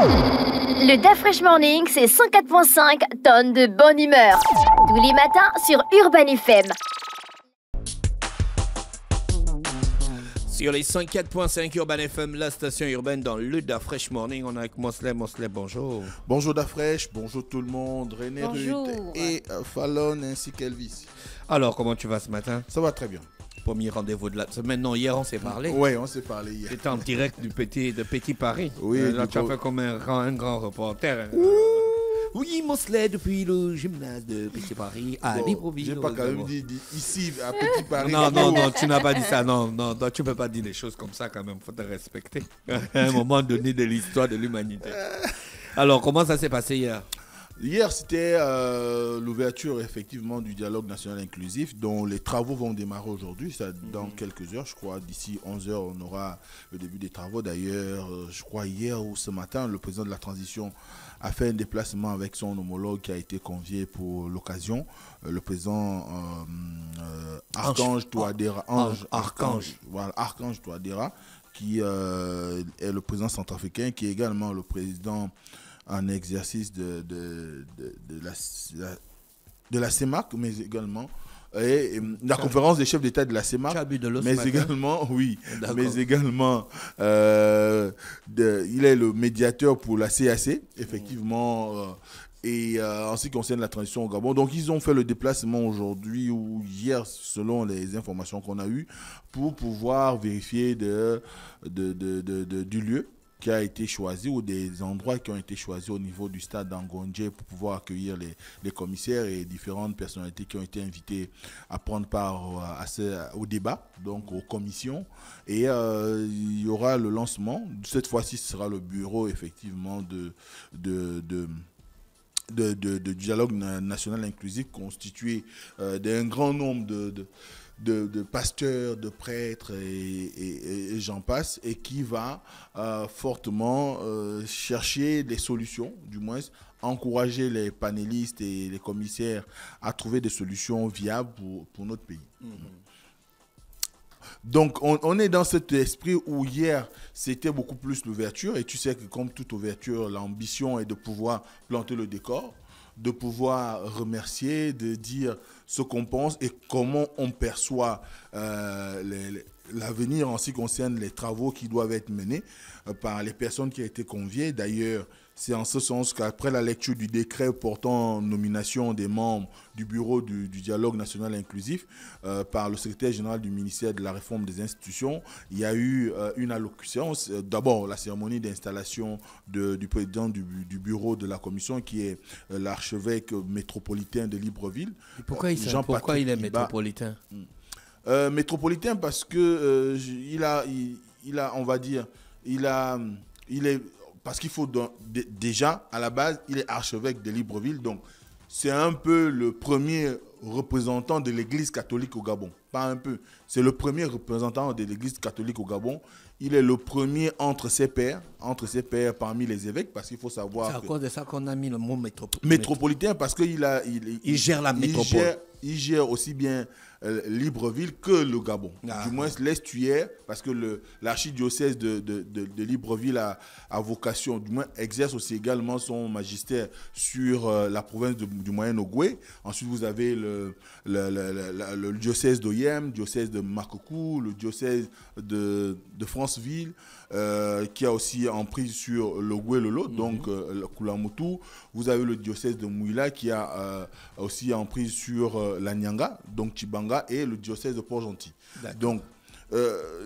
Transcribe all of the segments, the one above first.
Le Da Fresh Morning, c'est 104.5 tonnes de bonne humeur. Tous les matins sur Urban FM. Sur les 104.5 Urban FM, la station urbaine dans le Da Fresh Morning, on est avec Mosley. Mosley, bonjour. Bonjour Da Fresh, bonjour tout le monde, René Bonjour. Ruth et Fallon ainsi qu'Elvis. Alors, comment tu vas ce matin? Ça va très bien. Premier rendez-vous de la semaine. Non, hier, on s'est parlé. Oui, on s'est parlé hier. C'était en direct de Petit Paris. Oui, là, du tu as coup- fait comme un grand reporter. Oui, Mosley, depuis le gymnase de Petit Paris à Bon, Libreville. j'ai pas quand même dit ici à Petit Paris. Non, tu n'as pas dit ça. Non, tu peux pas dire des choses comme ça quand même. Faut te respecter. À un moment donné de l'histoire de l'humanité. Alors, comment ça s'est passé hier? Hier, c'était l'ouverture effectivement du dialogue national inclusif dont les travaux vont démarrer aujourd'hui. Ça, dans quelques heures, je crois, d'ici 11 heures, on aura le début des travaux. D'ailleurs, je crois hier ou ce matin, le président de la transition a fait un déplacement avec son homologue qui a été convié pour l'occasion. Le président Archange Touadéra, Archange Touadéra, qui est le président centrafricain, qui est également le président en exercice de la CEMAC, mais également la conférence des chefs d'État de la CEMAC, Tu as bu de l'eau ce mais matin? également, oui, D'accord. mais également, il est le médiateur pour la CAC, effectivement, et en ce qui concerne la transition au Gabon. Donc, ils ont fait le déplacement aujourd'hui ou hier, selon les informations qu'on a eues, pour pouvoir vérifier du lieu qui a été choisi ou des endroits qui ont été choisis au niveau du stade d'Angondje pour pouvoir accueillir les commissaires et différentes personnalités qui ont été invitées à prendre part au débat, donc aux commissions. Et il y aura le lancement. Cette fois-ci, ce sera le bureau effectivement du dialogue national inclusif constitué d'un grand nombre de pasteurs, de prêtres et j'en passe, et qui va fortement chercher des solutions, du moins encourager les panélistes et les commissaires à trouver des solutions viables pour notre pays. Donc, on est dans cet esprit où hier, c'était beaucoup plus l'ouverture. Et tu sais que comme toute ouverture, l'ambition est de pouvoir planter le décor, de pouvoir remercier, de dire ce qu'on pense et comment on perçoit l'avenir en ce qui concerne les travaux qui doivent être menés par les personnes qui ont été conviées. D'ailleurs, c'est en ce sens qu'après la lecture du décret portant nomination des membres du bureau du dialogue national inclusif par le secrétaire général du ministère de la réforme des institutions, il y a eu une allocution. D'abord, la cérémonie d'installation du président du bureau de la commission, qui est l'archevêque métropolitain de Libreville. Et pourquoi il est métropolitain? Métropolitain parce que parce qu'il faut déjà, à la base, il est archevêque de Libreville, donc c'est un peu le premier représentant de l'Église catholique au Gabon. Pas un peu, c'est le premier représentant de l'Église catholique au Gabon. Il est le premier entre ses pairs parmi les évêques, parce qu'il faut savoir. C'est à cause de ça qu'on a mis le mot métropolitain, parce qu'il gère la métropole. Il gère aussi bien Libreville que le Gabon. Du moins l'estuaire, parce que l'archidiocèse de Libreville a vocation, du moins exerce aussi également son magistère sur la province du Moyen-Ogooué. Ensuite, vous avez le diocèse d'Oyem, le diocèse de Makokou, le diocèse de Franceville, qui a aussi emprise sur le Goué-Lolo, donc le Koulamoutou. Vous avez le diocèse de Mouila qui a aussi emprise sur la Nyanga, donc Tibanga, et le diocèse de Port-Gentil. Donc,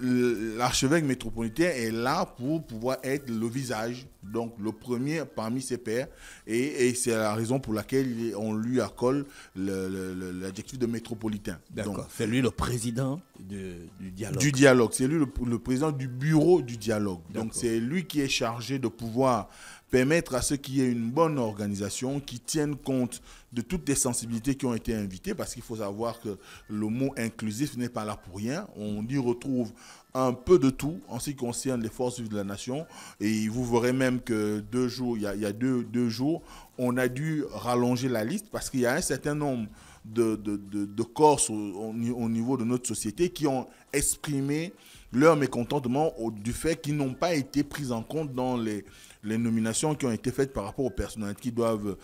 l'archevêque métropolitain est là pour pouvoir être le visage, donc le premier parmi ses pairs, et c'est la raison pour laquelle on lui accole l'adjectif de métropolitain. D'accord, c'est lui le président du dialogue. Du dialogue, c'est lui le président du bureau du dialogue. Donc c'est lui qui est chargé de pouvoir permettre à ce qu'il y ait une bonne organisation qui tienne compte de toutes les sensibilités qui ont été invitées, parce qu'il faut savoir que le mot inclusif n'est pas là pour rien. On y retrouve un peu de tout en ce qui concerne les forces vives de la nation, et vous verrez même que il y a deux jours, on a dû rallonger la liste parce qu'il y a un certain nombre de Corses au niveau de notre société qui ont exprimé leur mécontentement du fait qu'ils n'ont pas été pris en compte dans les nominations qui ont été faites par rapport aux personnalités qui doivent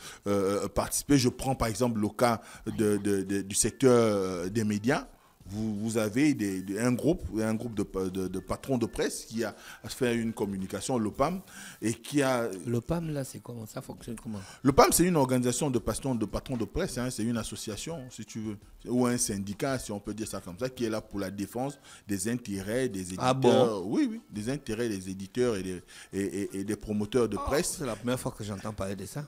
participer. Je prends par exemple le cas du secteur des médias. Vous avez un groupe de patrons de presse qui a fait une communication, le PAM, et qui a... Le PAM, là, c'est comment? Ça fonctionne comment? Le PAM, c'est une organisation de patrons de presse, hein, c'est une association, si tu veux, ou un syndicat, si on peut dire ça comme ça, qui est là pour la défense des intérêts des éditeurs. Ah bon? Oui, des intérêts des éditeurs et des promoteurs de presse. C'est la première fois que j'entends parler de ça.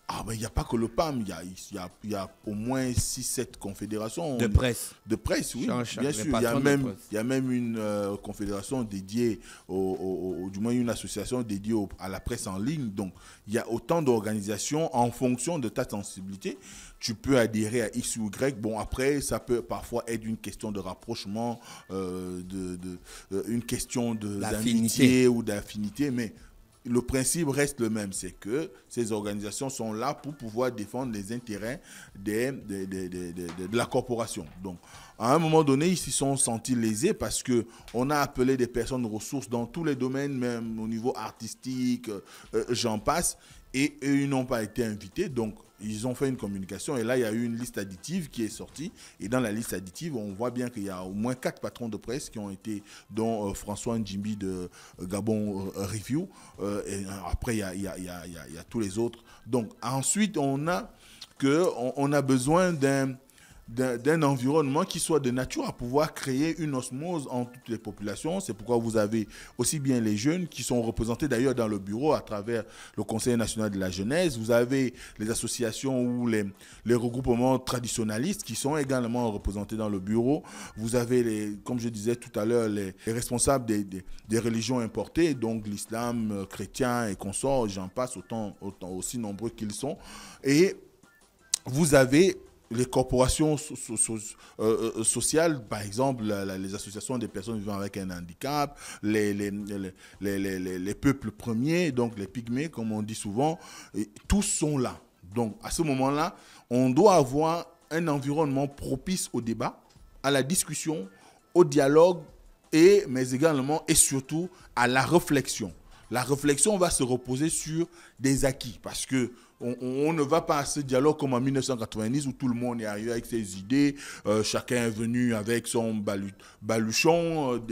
Ah, mais il n'y a pas que le PAM, il y a au moins 6-7 confédérations. De presse. De presse, oui, bien sûr. Il y a même une confédération dédiée, du moins une association dédiée à la presse en ligne. Donc, il y a autant d'organisations en fonction de ta sensibilité. Tu peux adhérer à X ou Y. Bon, après, ça peut parfois être une question de rapprochement, une question d'amitié ou d'affinité, mais le principe reste le même, c'est que ces organisations sont là pour pouvoir défendre les intérêts de la corporation. Donc, à un moment donné, ils s'y sont sentis lésés parce qu'on a appelé des personnes ressources dans tous les domaines, même au niveau artistique, j'en passe, et eux, ils n'ont pas été invités. Donc, ils ont fait une communication et là, il y a eu une liste additive qui est sortie. Et dans la liste additive, on voit bien qu'il y a au moins 4 patrons de presse qui ont été, dont François Njimbi de Gabon Review. Et après, il y a tous les autres. Donc, ensuite, on a besoin d'un environnement qui soit de nature à pouvoir créer une osmose en toutes les populations. C'est pourquoi vous avez aussi bien les jeunes qui sont représentés d'ailleurs dans le bureau à travers le Conseil national de la jeunesse. Vous avez les associations ou les regroupements traditionnalistes qui sont également représentés dans le bureau. Vous avez, comme je disais tout à l'heure, les responsables des religions importées, donc l'islam, chrétien et consorts, j'en passe, autant aussi nombreux qu'ils sont. Et vous avez les corporations sociales, par exemple, les associations des personnes vivant avec un handicap, les peuples premiers, donc les pygmées, comme on dit souvent, tous sont là. Donc, à ce moment-là, on doit avoir un environnement propice au débat, à la discussion, au dialogue, mais également et surtout à la réflexion. La réflexion va se reposer sur des acquis parce que on ne va pas à ce dialogue comme en 1990 où tout le monde est arrivé avec ses idées, chacun est venu avec son baluchon,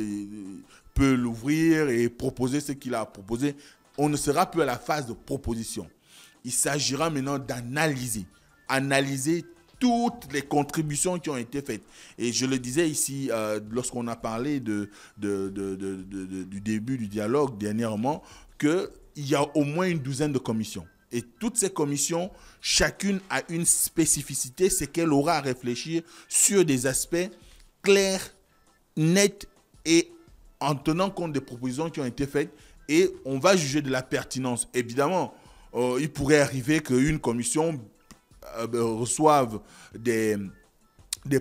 peut l'ouvrir et proposer ce qu'il a à proposer. On ne sera plus à la phase de proposition. Il s'agira maintenant d'analyser toutes les contributions qui ont été faites. Et je le disais ici, lorsqu'on a parlé du début du dialogue dernièrement, qu'il y a au moins une douzaine de commissions. Et toutes ces commissions, chacune a une spécificité, c'est qu'elle aura à réfléchir sur des aspects clairs, nets et en tenant compte des propositions qui ont été faites. Et on va juger de la pertinence. Évidemment, il pourrait arriver qu'une commission reçoivent des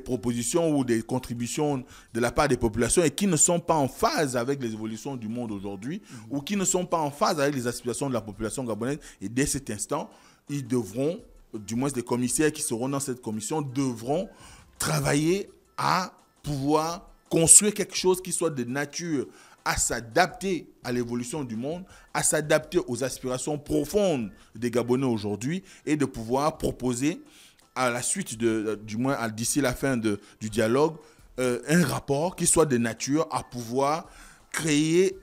propositions ou des contributions de la part des populations et qui ne sont pas en phase avec les évolutions du monde aujourd'hui ou qui ne sont pas en phase avec les aspirations de la population gabonaise. Et dès cet instant, ils devront, du moins des commissaires qui seront dans cette commission, devront travailler à pouvoir construire quelque chose qui soit de nature à s'adapter à l'évolution du monde, à s'adapter aux aspirations profondes des Gabonais aujourd'hui et de pouvoir proposer à la suite, du moins d'ici la fin du dialogue, un rapport qui soit de nature à pouvoir créer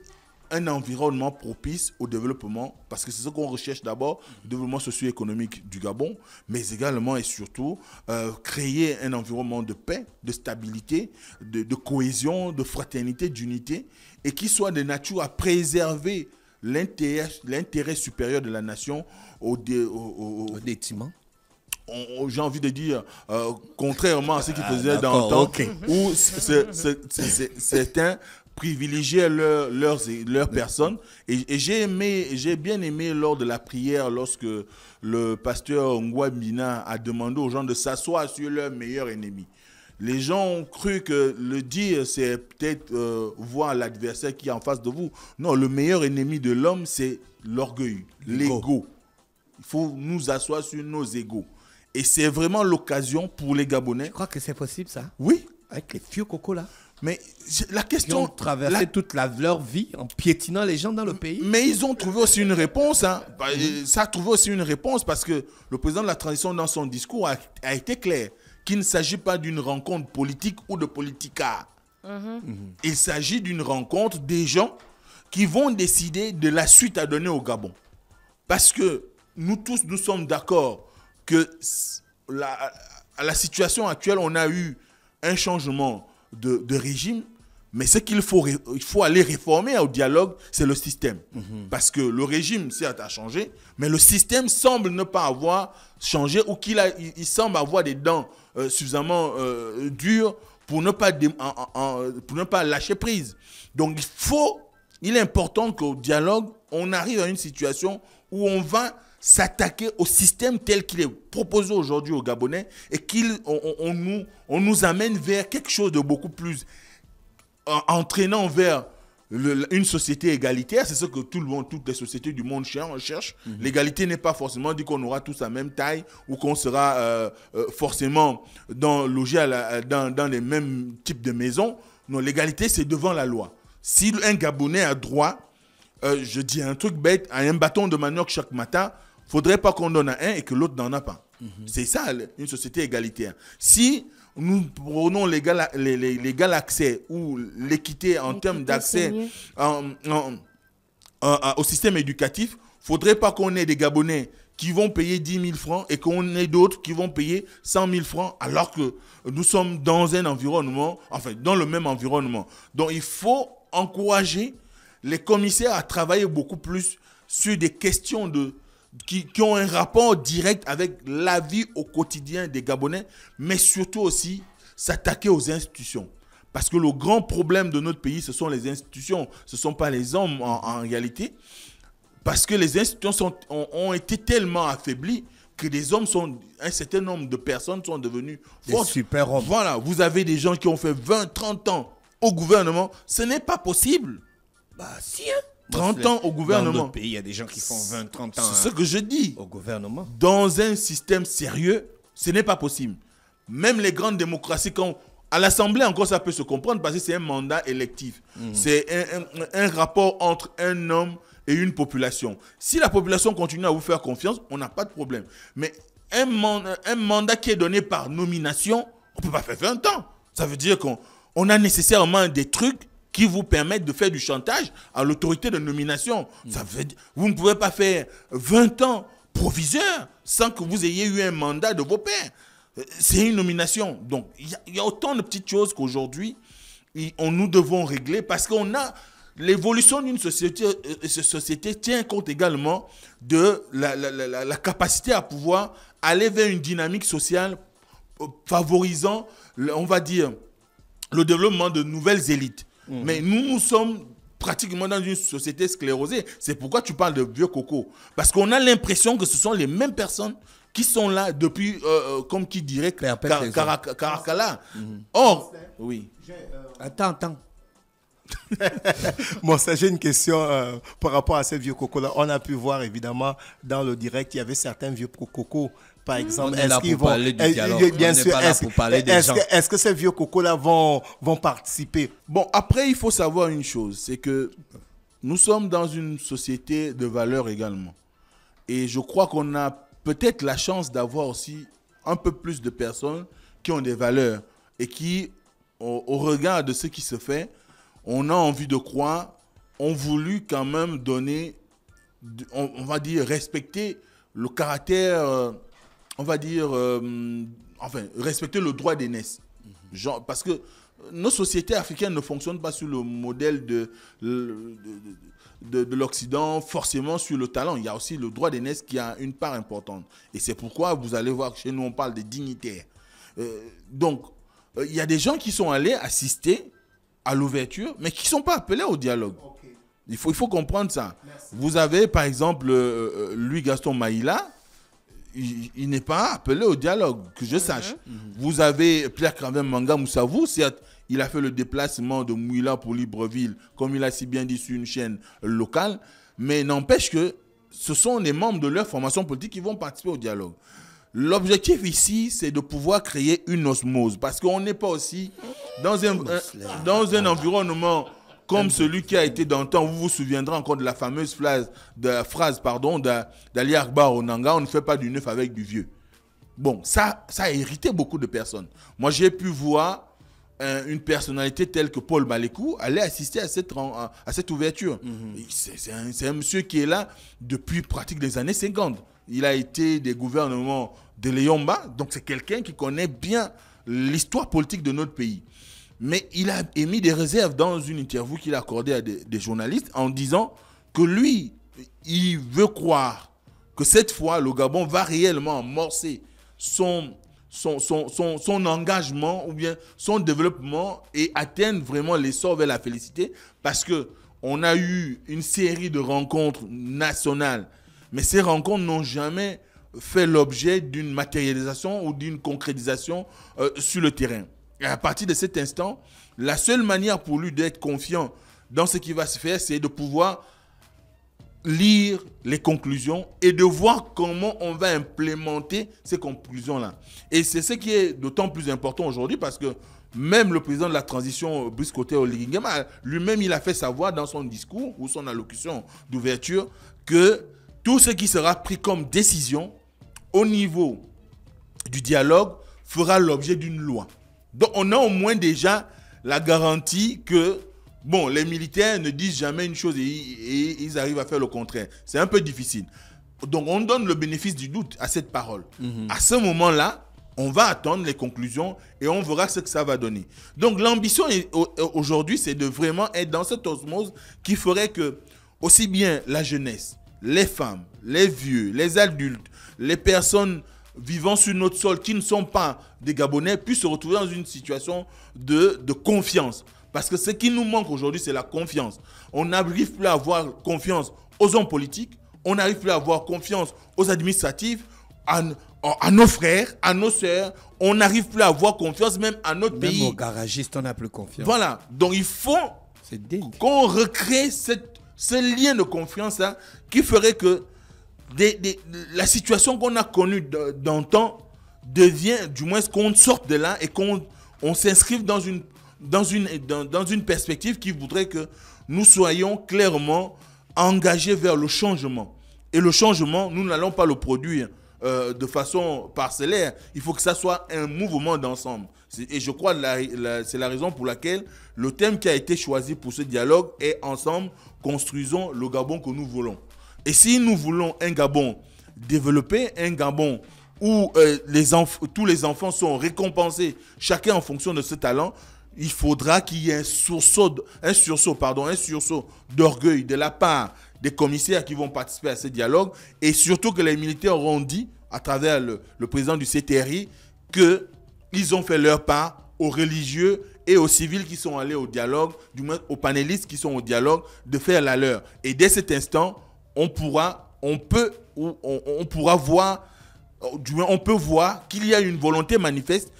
un environnement propice au développement, parce que c'est ce qu'on recherche d'abord, le développement socio-économique du Gabon, mais également et surtout créer un environnement de paix, de stabilité, de cohésion, de fraternité, d'unité, et qui soit de nature à préserver l'intérêt supérieur de la nation au détriment. J'ai envie de dire, contrairement à ce qu'ils faisaient dans le temps, où certains privilégiaient leur personne. Et j'ai bien aimé lors de la prière, lorsque le pasteur Ngouabina a demandé aux gens de s'asseoir sur leur meilleur ennemi. Les gens ont cru que le dire, c'est peut-être voir l'adversaire qui est en face de vous. Non, le meilleur ennemi de l'homme, c'est l'orgueil, l'ego. Il faut nous asseoir sur nos égos. Et c'est vraiment l'occasion pour les Gabonais. Tu crois que c'est possible, ça? Oui. Avec les vieux cocos, là? Mais la Ils question... ont traversé toute leur vie en piétinant les gens dans le pays. Mais ils ont trouvé aussi une réponse. Hein. Ça a trouvé aussi une réponse parce que le président de la transition, dans son discours, a été clair qu'il ne s'agit pas d'une rencontre politique ou de politica. Il s'agit d'une rencontre des gens qui vont décider de la suite à donner au Gabon. Parce que nous tous, nous sommes d'accord que à la situation actuelle, on a eu un changement de régime, mais ce qu'il faut, il faut aller réformer au dialogue, c'est le système. Parce que le régime, certes, a changé, mais le système semble ne pas avoir changé ou il semble avoir des dents suffisamment dures pour ne pas lâcher prise. Donc, il est important qu'au dialogue, on arrive à une situation où on va s'attaquer au système tel qu'il est proposé aujourd'hui aux Gabonais et on nous amène vers quelque chose de beaucoup plus entraînant vers une société égalitaire. C'est ce que toutes les sociétés du monde cherchent. L'égalité n'est pas forcément dit qu'on aura tous la même taille ou qu'on sera forcément logé dans les mêmes types de maisons. Non, l'égalité, c'est devant la loi. Si un Gabonais a droit, je dis un truc bête, à un bâton de manioc chaque matin, il ne faudrait pas qu'on donne à un et que l'autre n'en a pas. C'est ça, une société égalitaire. Si nous prenons l'égal accès ou l'équité en termes d'accès au système éducatif, il ne faudrait pas qu'on ait des Gabonais qui vont payer 10 000 francs et qu'on ait d'autres qui vont payer 100 000 francs alors que nous sommes dans un environnement, enfin dans le même environnement. Donc il faut encourager les commissaires à travailler beaucoup plus sur des questions qui ont un rapport direct avec la vie au quotidien des Gabonais, mais surtout aussi s'attaquer aux institutions. Parce que le grand problème de notre pays, ce sont les institutions, ce ne sont pas les hommes en réalité. Parce que les institutions ont été tellement affaiblies que un certain nombre de personnes sont devenues fortes. Des super-hommes. Voilà, vous avez des gens qui ont fait 20, 30 ans au gouvernement. Ce n'est pas possible. Bah si, hein. 30 ans au gouvernement. Dans notre pays, il y a des gens qui font 20, 30 ans c'est ce que je dis. Au gouvernement. Dans un système sérieux, ce n'est pas possible. Même les grandes démocraties, à l'Assemblée encore ça peut se comprendre parce que c'est un mandat électif. C'est un rapport entre un homme et une population. Si la population continue à vous faire confiance, on n'a pas de problème. Mais un mandat qui est donné par nomination, on ne peut pas faire 20 ans. Ça veut dire qu'on a nécessairement des trucs qui vous permettent de faire du chantage à l'autorité de nomination. Ça veut dire, vous ne pouvez pas faire 20 ans proviseur sans que vous ayez eu un mandat de vos pairs. C'est une nomination. Donc, il y a autant de petites choses qu'aujourd'hui, nous devons régler parce qu'on a l'évolution d'une société tient compte également de la capacité à pouvoir aller vers une dynamique sociale favorisant, on va dire, le développement de nouvelles élites. Mais nous sommes pratiquement dans une société sclérosée. C'est pourquoi tu parles de vieux coco. Parce qu'on a l'impression que ce sont les mêmes personnes qui sont là depuis, comme qui dirait, Caracalla. Or, oui. Attends. Bon, ça, j'ai une question par rapport à ces vieux cocos-là. On a pu voir, évidemment, dans le direct, il y avait certains vieux cocos. Par exemple, est-ce qu'ils vont parler du dialogue. Bien sûr, est-ce que ces vieux cocos-là vont participer? Bon, après, il faut savoir une chose, c'est que nous sommes dans une société de valeurs également. Et je crois qu'on a peut-être la chance d'avoir aussi un peu plus de personnes qui ont des valeurs et qui, au regard de ce qui se fait, on a envie de croire, ont voulu quand même donner, on va dire, respecter le caractère, on va dire, enfin, respecter le droit d'aînesse. Parce que nos sociétés africaines ne fonctionnent pas sur le modèle de l'Occident, forcément sur le talent. Il y a aussi le droit d'aînesse qui a une part importante. Et c'est pourquoi vous allez voir que chez nous, on parle des dignitaires. Donc, il y a des gens qui sont allés assister à l'ouverture, mais qui ne sont pas appelés au dialogue. Okay. Il faut comprendre ça. Merci. Vous avez, par exemple, Louis Gaston Maïla, il n'est pas appelé au dialogue, que je sache. Vous avez Pierre Craven Manga Moussavou, certes, il a fait le déplacement de Mouila pour Libreville, comme il a si bien dit sur une chaîne locale, mais n'empêche que ce sont les membres de leur formation politique qui vont participer au dialogue. L'objectif ici, c'est de pouvoir créer une osmose, parce qu'on n'est pas aussi dans un environnement comme celui qui a été dans le temps, vous vous souviendrez encore de la fameuse phrase d'Ali Akbar Onanga, on ne fait pas du neuf avec du vieux. Bon, ça a irrité beaucoup de personnes. Moi, j'ai pu voir une personnalité telle que Paul Malekou aller assister à cette ouverture. C'est un monsieur qui est là depuis pratiquement les années 50. Il a été des gouvernements de Léomba, donc c'est quelqu'un qui connaît bien l'histoire politique de notre pays. Mais il a émis des réserves dans une interview qu'il a accordée à des journalistes en disant que lui, il veut croire que cette fois, le Gabon va réellement amorcer son engagement ou bien son développement et atteindre vraiment l'essor vers la félicité, parce qu'on a eu une série de rencontres nationales, mais ces rencontres n'ont jamais fait l'objet d'une matérialisation ou d'une concrétisation sur le terrain. Et à partir de cet instant, la seule manière pour lui d'être confiant dans ce qui va se faire, c'est de pouvoir lire les conclusions et de voir comment on va implémenter ces conclusions-là. Et c'est ce qui est d'autant plus important aujourd'hui, parce que même le président de la transition, Brice Koté Oligui Nguema, lui-même, il a fait savoir dans son discours ou son allocution d'ouverture que tout ce qui sera pris comme décision au niveau du dialogue fera l'objet d'une loi. Donc on a au moins déjà la garantie que bon, les militaires ne disent jamais une chose et ils arrivent à faire le contraire. C'est un peu difficile. Donc, on donne le bénéfice du doute à cette parole. À ce moment-là, on va attendre les conclusions et on verra ce que ça va donner. Donc, l'ambition aujourd'hui, c'est de vraiment être dans cette osmose qui ferait que aussi bien la jeunesse, les femmes, les vieux, les adultes, les personnes vivant sur notre sol qui ne sont pas des Gabonais puissent se retrouver dans une situation de confiance. Parce que ce qui nous manque aujourd'hui, c'est la confiance. On n'arrive plus à avoir confiance aux hommes politiques, on n'arrive plus à avoir confiance aux administratifs, à nos frères, à nos sœurs. On n'arrive plus à avoir confiance même à notre pays. Même aux garagistes, on n'a plus confiance. Voilà. Donc il faut qu'on recrée ce lien de confiance-là qui ferait que la situation qu'on a connue d'antan devient, du moins qu'on sorte de là et qu'on s'inscrive dans une perspective qui voudrait que nous soyons clairement engagés vers le changement. Et le changement, nous n'allons pas le produire de façon parcellaire. Il faut que ça soit un mouvement d'ensemble. Et je crois que c'est la raison pour laquelle le thème qui a été choisi pour ce dialogue est « Ensemble, construisons le Gabon que nous voulons ». Et si nous voulons un Gabon développé, un Gabon où tous les enfants sont récompensés, chacun en fonction de ce talent, il faudra qu'il y ait un sursaut d'orgueil de la part des commissaires qui vont participer à ce dialogue, et surtout que les militaires auront dit, à travers le président du CTRI, qu'ils ont fait leur part aux religieux et aux civils qui sont allés au dialogue, du moins aux panélistes qui sont au dialogue, de faire la leur. Et dès cet instant, on peut voir qu'il y a une volonté manifeste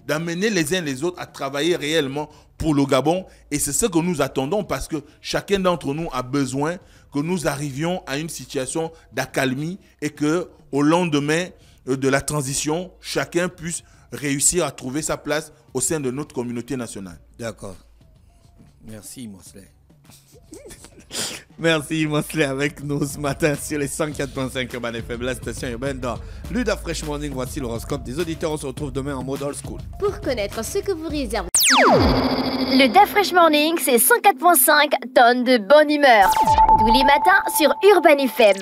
d'amener les uns les autres à travailler réellement pour le Gabon. Et c'est ce que nous attendons, parce que chacun d'entre nous a besoin que nous arrivions à une situation d'accalmie et qu'au lendemain de la transition, chacun puisse réussir à trouver sa place au sein de notre communauté nationale. D'accord. Merci, Mosley. Merci, Mosley, avec nous ce matin sur les 104.5 Urban FM, la station urbaine dans Luda Fresh Morning. Voici l'horoscope des auditeurs. On se retrouve demain en mode old school. Pour connaître ce que vous réservez. Le Da Fresh Morning, c'est 104.5 tonnes de bonne humeur. Tous les matins sur Urban FM.